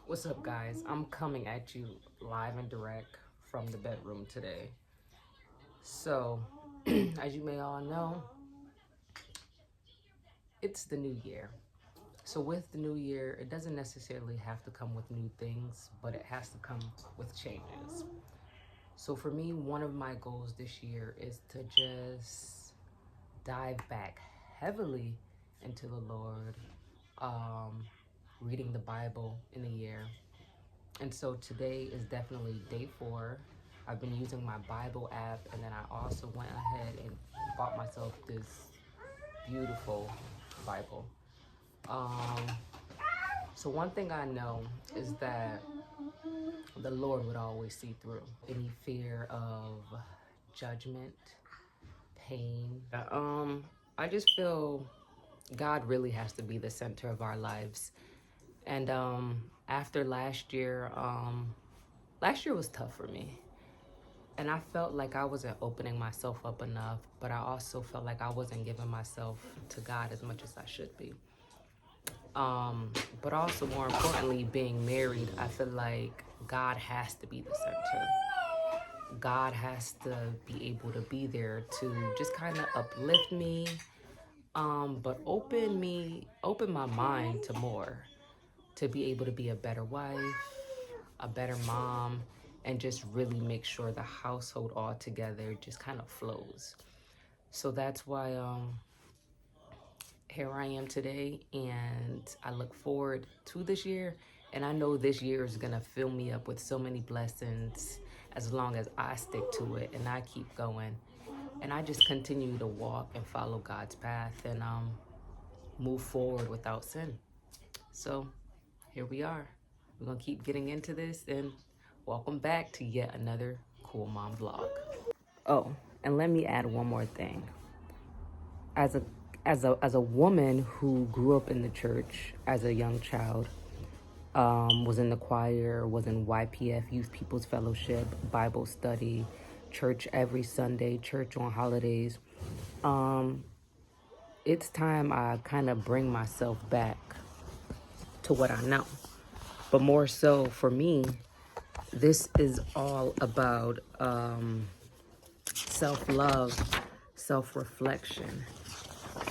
What's up, guys? I'm coming at you live and direct from the bedroom today. So, as you may all know, it's the new year. So, with the new year, it doesn't necessarily have to come with new things, but it has to come with changes. So, for me, one of my goals this year is to just dive back heavily into the Lord, um, reading the Bible in a year. And so today is definitely day 4. I've been using my Bible app, and then I also went ahead and bought myself this beautiful Bible. Um, so one thing I know is that the Lord would always see through any fear of judgment, pain. I just feel God really has to be the center of our lives. And after last year was tough for me. And I felt like I wasn't opening myself up enough, but I also felt like I wasn't giving myself to God as much as I should be. But also, more importantly, being married, I feel like God has to be the center. God has to be able to be there to just kind of uplift me, but open my mind to more, to be able to be a better wife, a better mom, and just really make sure the household altogether just kind of flows. So that's why here I am today, and I look forward to this year. And I know this year is gonna fill me up with so many blessings as long as I stick to it and I keep going. And I just continue to walk and follow God's path and move forward without sin. So here we are. We're gonna keep getting into this, and welcome back to yet another Cool Mom vlog. Oh, and let me add one more thing. As a woman who grew up in the church as a young child, was in the choir, was in YPF, Youth People's Fellowship, Bible study, church every Sunday, church on holidays. It's time I kind of bring myself back to what I know. But more so for me, this is all about self-love, self-reflection.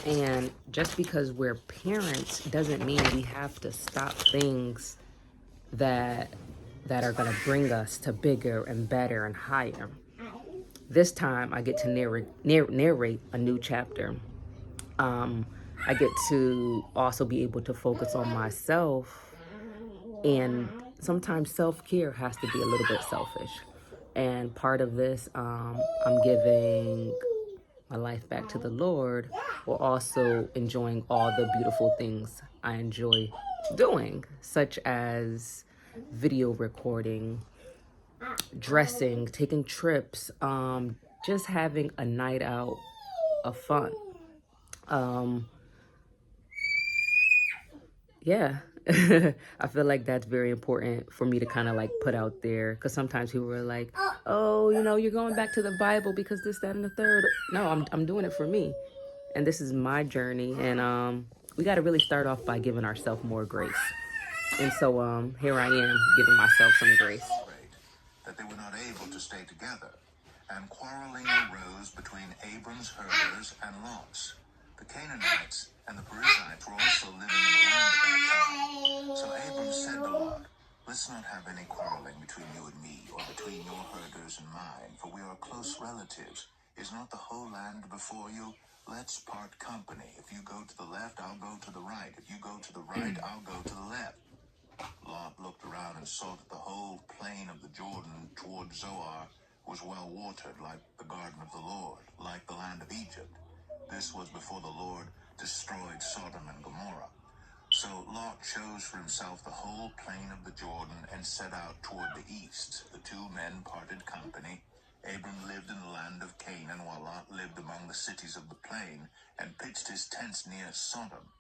And just because we're parents doesn't mean we have to stop things that are going to bring us to bigger and better and higher. This time I get to narrate a new chapter. I get to also be able to focus on myself, and sometimes self-care has to be a little bit selfish. And part of this, I'm giving my life back to the Lord, while also enjoying all the beautiful things I enjoy doing, such as video recording, dressing, taking trips, just having a night out of fun. Um, yeah. I feel like that's very important for me to kind of like put out there, because sometimes people are like, oh, you're going back to the Bible because this, that, and the third. No, I'm doing it for me, and this is my journey, and we got to really start off by giving ourselves more grace. And so here I am giving myself some grace. That they were not able to stay together, and quarreling arose between Abram's herders and Lot's. The Canaanites and the Perizzites were also living in the land at that time. So Abram said to Lot, let's not have any quarreling between you and me, or between your herders and mine, for we are close relatives. Is not the whole land before you? Let's part company. If you go to the left, I'll go to the right. If you go to the right, I'll go to the left. Lot looked around and saw that the whole plain of the Jordan toward Zoar was well watered, like the garden of the Lord, like the land of Egypt. This was before the Lord destroyed Sodom and Gomorrah. So Lot chose for himself the whole plain of the Jordan and set out toward the east. The two men parted company. Abram lived in the land of Canaan, while Lot lived among the cities of the plain and pitched his tents near Sodom.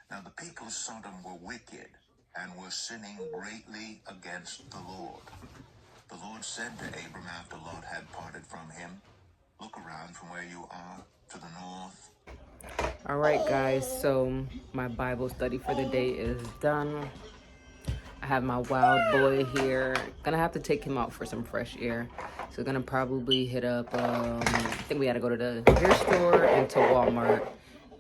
Now the people of Sodom were wicked and were sinning greatly against the Lord. The Lord said to Abram after Lot had parted from him, look around from where you are to the north. All right, guys, so my Bible study for the day is done. I have my wild boy here. Gonna have to take him out for some fresh air. So gonna probably hit up, I think we gotta go to the hair store and to Walmart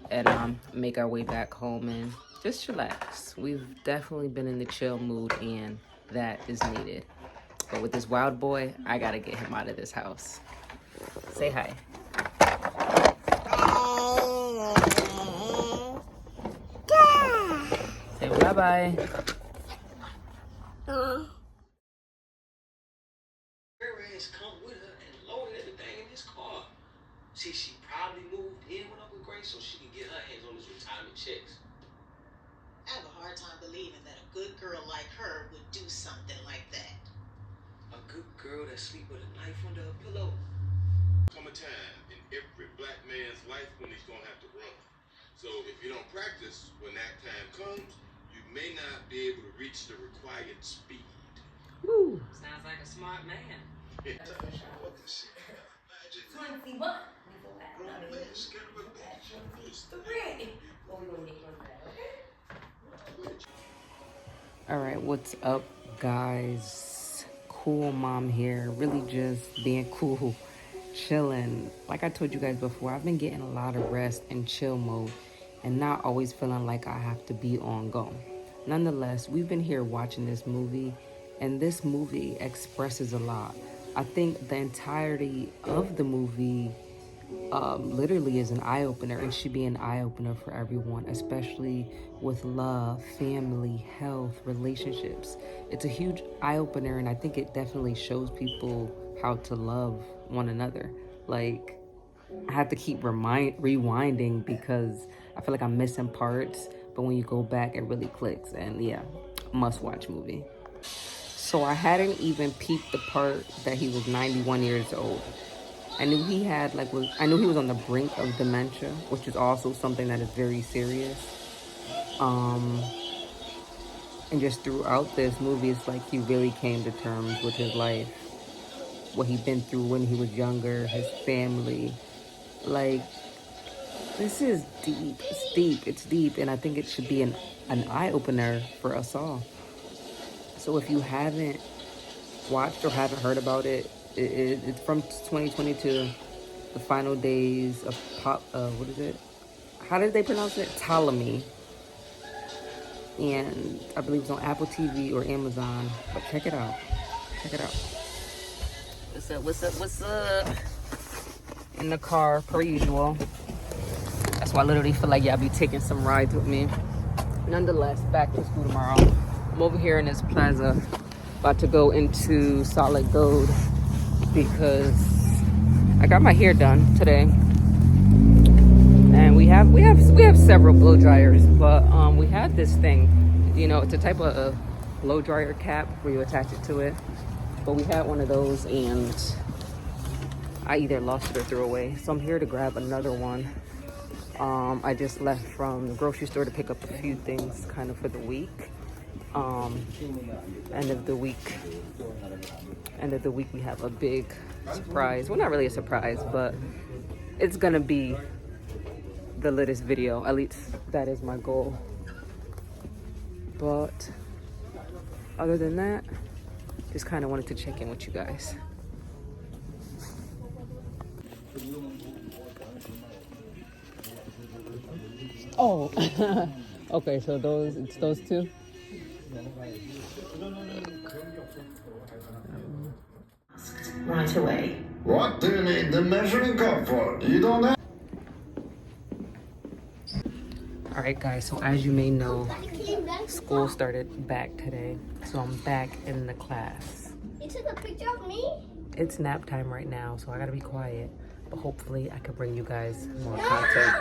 and make our way back home and just relax. We've definitely been in the chill mood and that is needed. But with this wild boy, I gotta get him out of this house. Say hi. Say bye-bye. Her ass come with her and loaded everything in his car. See, she probably moved in with Uncle Grace so she can get her hands on his retirement checks. I have a hard time believing that a good girl like her would do something like that. A good girl that sleep with a knife under her pillow. Come a time in every black man's life when he's gonna have to run. So if you don't practice when that time comes, you may not be able to reach the required speed. Woo. Sounds like a smart man. 21. All right, what's up, guys? Cool mom here. Really just being cool, chilling. Like I told you guys before, I've been getting a lot of rest and chill mode and not always feeling like I have to be on go. Nonetheless, we've been here watching this movie, and this movie expresses a lot. I think the entirety of the movie literally is an eye-opener. It should be an eye-opener for everyone, especially with love, family, health, relationships. It's a huge eye-opener, and I think it definitely shows people how to love one another. Like, I have to keep rewinding because I feel like I'm missing parts, but when you go back, it really clicks. And yeah, must-watch movie. So I hadn't even peeped the part that he was 91 years old. I knew he had I knew he was on the brink of dementia, which is also something that is very serious. And just throughout this movie, it's like he really came to terms with his life, what he'd been through when he was younger, his family. Like, this is deep. It's deep, and I think it should be an eye-opener for us all. So if you haven't watched or haven't heard about it, it's from 2022, the final days of what is it? How did they pronounce it? Ptolemy. And I believe it's on Apple TV or Amazon, but check it out. What's up? In the car, per usual. That's why I literally feel like y'all be taking some rides with me. Nonetheless, back to school tomorrow. I'm over here in this plaza, about to go into Solid Gold because I got my hair done today, and we have several blow dryers, but we have this thing, you know, it's a type of blow dryer cap where you attach it to it, but we had one of those and I either lost it or threw away, so I'm here to grab another one. I just left from the grocery store to pick up a few things kind of for the week. End of the week we have a big surprise. Well, not really a surprise, but it's gonna be the latest video. At least that is my goal. But other than that, just kind of wanted to check in with you guys. Oh, okay, so it's those two? Right away. What do you need the measuring cup for? You don't have... Alright guys, so as you may know, school started back today. So I'm back in the class. You took a picture of me? It's nap time right now, so I gotta be quiet. But hopefully I can bring you guys more content.